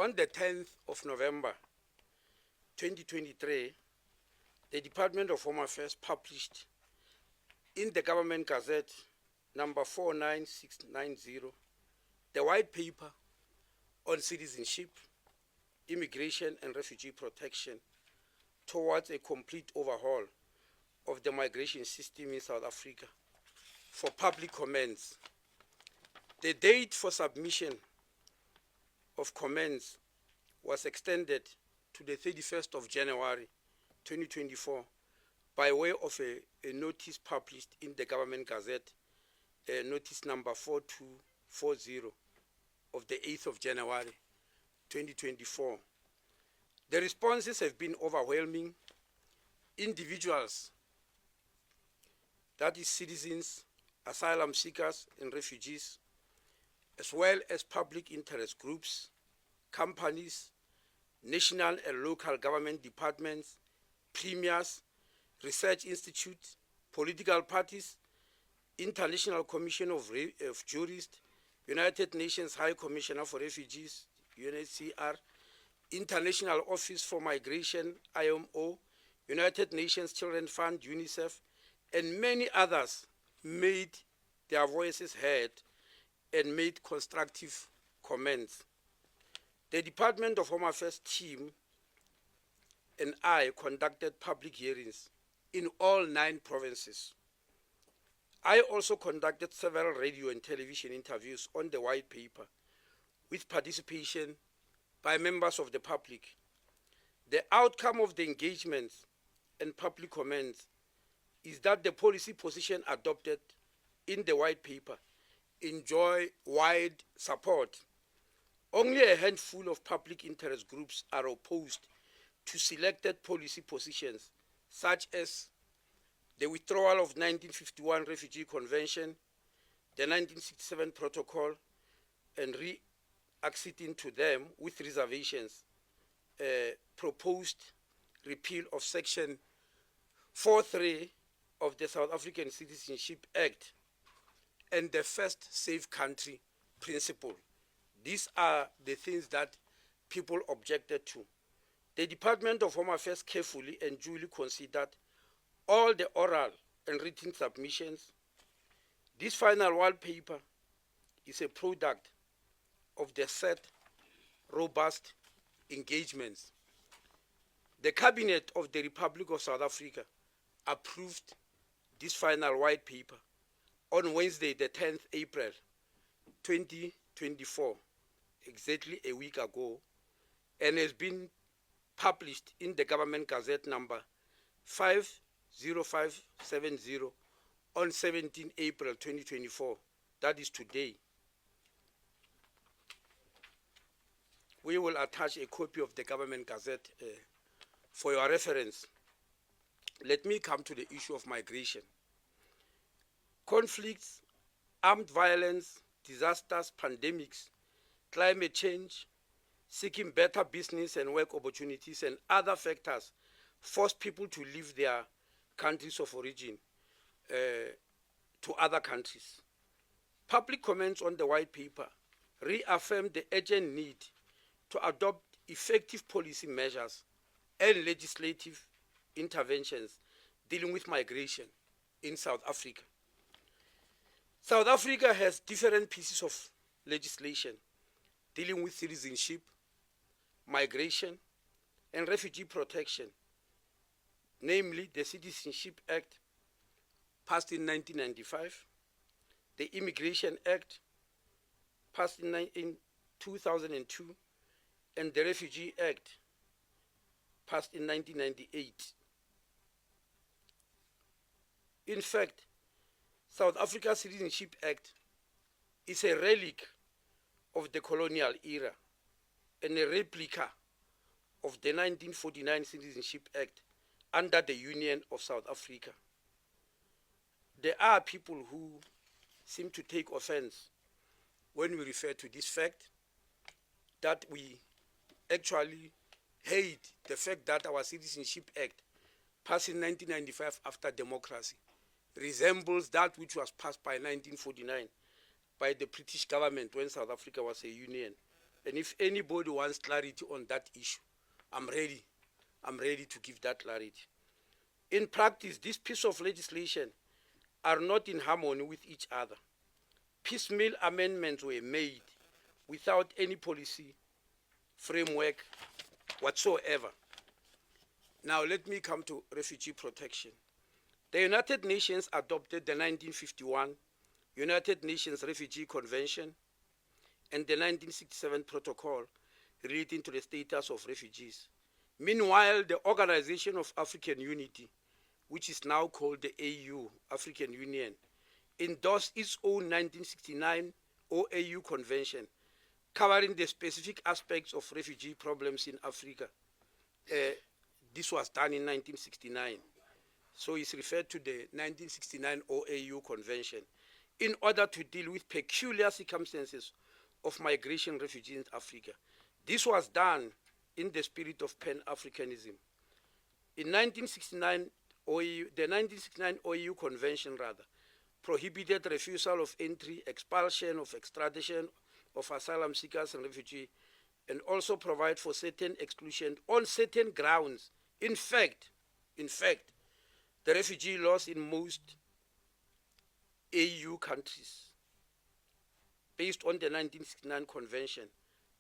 On the 10th of November 2023, the Department of Home Affairs published in the Government Gazette number 49690 the white paper on citizenship, immigration and refugee protection towards a complete overhaul of the migration system in South Africa for public comments. The date for submission of comments was extended to the 31st of January 2024 by way of a notice published in the Government Gazette, notice number 4240 of the 8th of January 2024. The responses have been overwhelming. Individuals, that is citizens, asylum seekers and refugees, as well as public interest groups, companies, national and local government departments, premiers, research institutes, political parties, International Commission of Jurists, United Nations High Commissioner for Refugees, UNHCR, International Office for Migration, IMO, United Nations Children's Fund, UNICEF, and many others made their voices heard and made constructive comments. The Department of Home Affairs team and I conducted public hearings in all 9 provinces. I also conducted several radio and television interviews on the white paper with participation by members of the public. The outcome of the engagements and public comments is that the policy position adopted in the white paper enjoy wide support. Only a handful of public interest groups are opposed to selected policy positions, such as the withdrawal of 1951 Refugee Convention, the 1967 Protocol, and re-acceding to them with reservations, proposed repeal of Section 4.3 of the South African Citizenship Act, and the first safe country principle. These are the things that people objected to. The Department of Home Affairs carefully and duly considered all the oral and written submissions. This final white paper is a product of the set robust engagements. The Cabinet of the Republic of South Africa approved this final white paper on Wednesday, the 10th April 2024, exactly a week ago, and has been published in the Government Gazette number 50570 on 17 April 2024. That is today. We will attach a copy of the Government Gazette for your reference. Let me come to the issue of migration. Conflicts, armed violence, disasters, pandemics, climate change, seeking better business and work opportunities, and other factors force people to leave their countries of origin to other countries. Public comments on the white paper reaffirmed the urgent need to adopt effective policy measures and legislative interventions dealing with migration in South Africa. South Africa has different pieces of legislation dealing with citizenship, migration, and refugee protection, namely the Citizenship Act, passed in 1995, the Immigration Act, passed in 2002, and the Refugee Act, passed in 1998. In fact, South Africa's Citizenship Act is a relic of the colonial era and a replica of the 1949 Citizenship Act under the Union of South Africa. There are people who seem to take offense when we refer to this fact, that we actually hate the fact that our Citizenship Act, passed in 1995 after democracy, resembles that which was passed by 1949 by the British government when South Africa was a union And if anybody wants clarity on that issue, I'm ready. I'm ready to give that clarity. In practice, this piece of legislation are not in harmony with each other. Piecemeal amendments were made without any policy framework whatsoever. Now let me come to refugee protection. The United Nations adopted the 1951 United Nations Refugee Convention and the 1967 Protocol relating to the status of refugees. Meanwhile, the Organization of African Unity, which is now called the AU, African Union, endorsed its own 1969 OAU Convention covering the specific aspects of refugee problems in Africa. This was done in 1969. So it's referred to the 1969 OAU Convention in order to deal with peculiar circumstances of migration refugees in Africa. This was done in the spirit of Pan-Africanism. In 1969, the 1969 OAU Convention prohibited refusal of entry, expulsion of extradition of asylum seekers and refugees, and also provide for certain exclusion on certain grounds. In fact, the refugee laws in most AU countries, based on the 1969 Convention,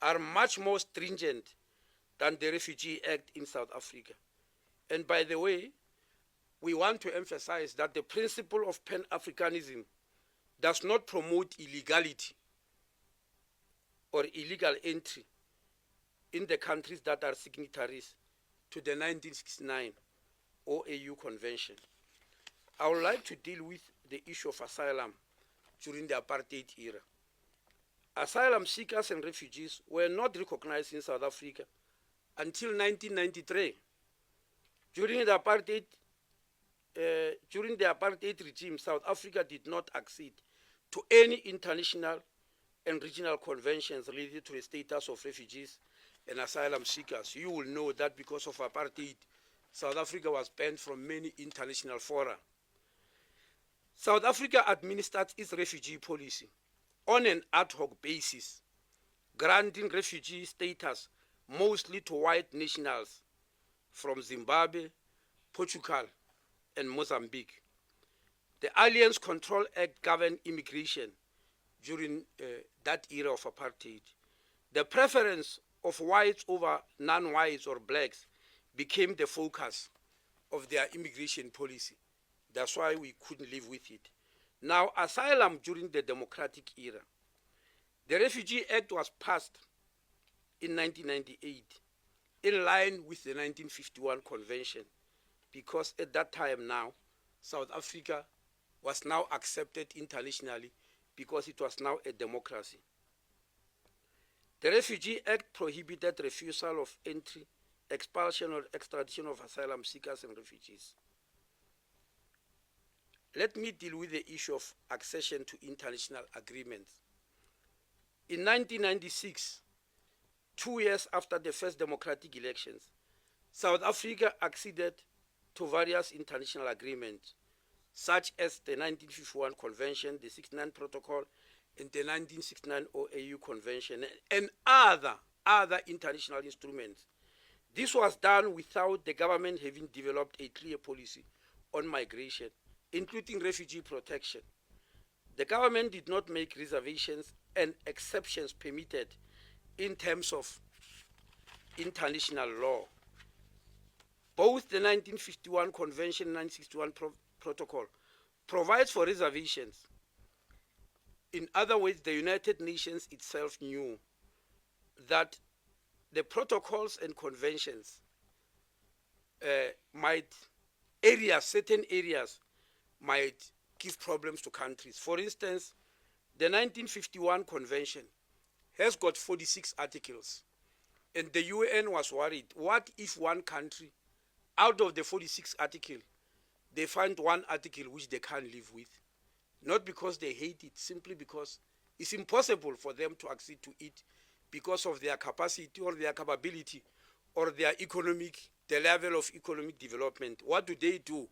are much more stringent than the Refugee Act in South Africa. And by the way, we want to emphasize that the principle of Pan-Africanism does not promote illegality or illegal entry in the countries that are signatories to the 1969 OAU Convention. I would like to deal with the issue of asylum during the apartheid era. Asylum seekers and refugees were not recognized in South Africa until 1993. During the apartheid regime, South Africa did not accede to any international and regional conventions related to the status of refugees and asylum seekers. You will know that because of apartheid, South Africa was banned from many international fora. South Africa administered its refugee policy on an ad hoc basis, granting refugee status mostly to white nationals from Zimbabwe, Portugal, and Mozambique. The Aliens Control Act governed immigration during that era of apartheid. The preference of whites over non-whites or blacks became the focus of their immigration policy. That's why we couldn't live with it. Now, asylum during the democratic era. The Refugee Act was passed in 1998 in line with the 1951 Convention, because at that time now, South Africa was now accepted internationally because it was now a democracy. The Refugee Act prohibited refusal of entry, expulsion or extradition of asylum seekers and refugees. Let me deal with the issue of accession to international agreements. In 1996, 2 years after the first democratic elections, South Africa acceded to various international agreements, such as the 1951 Convention, the 1969 Protocol, and the 1969 OAU Convention, and other international instruments. This was done without the government having developed a clear policy on migration, including refugee protection. The government did not make reservations and exceptions permitted in terms of international law. Both the 1951 Convention and 1961 Protocol provides for reservations. In other words, the United Nations itself knew that the protocols and conventions certain areas might give problems to countries. For instance, the 1951 Convention has got 46 articles, and the UN was worried, what if one country, out of the 46 articles, they find one article which they can't live with? Not because they hate it, simply because it's impossible for them to accede to it because of their capacity or their capability or their the level of economic development. What do?